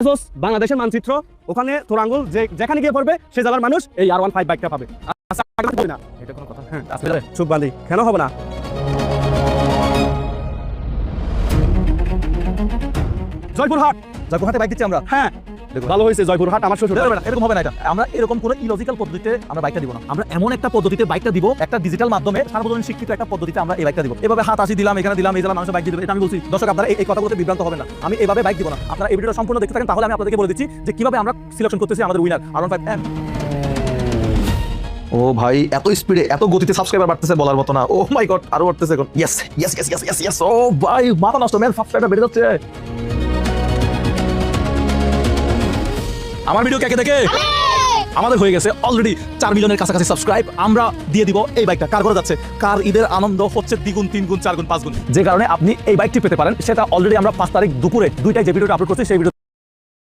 দেখছস বাংলাদেশের মানচিত্র, ওখানে তোর আঙ্গুল যেখানে গিয়ে পড়বে সে জেলার মানুষ এই R15 বাইকটা পাবে। আচ্ছা না এটা কোনো কথা? হ্যাঁ আসলে চুপ বান্ধি কেন হবে না? জয়পুরহাট জয়পুরহাটে বাইক দিচ্ছি আমরা। হ্যাঁ ভালো হয়েছে, জয়পুরহাট আমার শ্বশুর। এরকম হবে না এটা। আমরা এরকম কোনো ইলজিক্যাল পদ্ধতিতে আমরা বাইকটা দিব না। আমরা এমন একটা পদ্ধতিতে বাইকটা দিব, একটা ডিজিটাল মাধ্যমে সার্বজনীন স্বীকৃত একটা পদ্ধতিতে আমরা এই বাইকটা দিব। এভাবে হাত আসি দিলাম, এখানে দিলাম, এই জেলা মানুষ বাইক দিয়ে দেবে, এটা আমি বলছি। দর্শক আপনারা এই কথাগুলোতে বিভ্রান্ত হবে না। আমি এইভাবে বাইক দিব না। আপনারা এই ভিডিওটা সম্পূর্ণ দেখতে থাকেন, তাহলে আমি আপনাদেরকে বলে দিচ্ছি যে কিভাবে আমরা সিলেকশন করতেছি আমাদের উইনার R15M। ও ভাই, এত স্পিডে এত গতিতে সাবস্ক্রাইবার বাড়তেছে বলার মতো না। ও মাই গড, আরো বাড়তেছে এখন। Yes yes yes yes yes yes. ও ভাই, মাথা নষ্ট, ম্যান, সাবস্ক্রাইবার বেড়ে যাচ্ছে। আমার ভিডিও কে দেখে? আমাদের হয়ে গেছে অলরেডি 4 মিলিয়নের কাছাকাছি সাবস্ক্রাইব। আমরা দিয়ে দিব এই বাইকটা। কার করে যাচ্ছে? কার ঈদের আনন্দ হচ্ছে দ্বিগুণ, 3 গুণ, 4 গুণ, 5 গুণ। যে কারণে আপনি এই বাইকটি পেতে পারেন, সেটা অলরেডি আমরা 5 তারিখ দুপুরে 2টায় যে ভিডিওটা আপলোড করছি সেই ভিডিও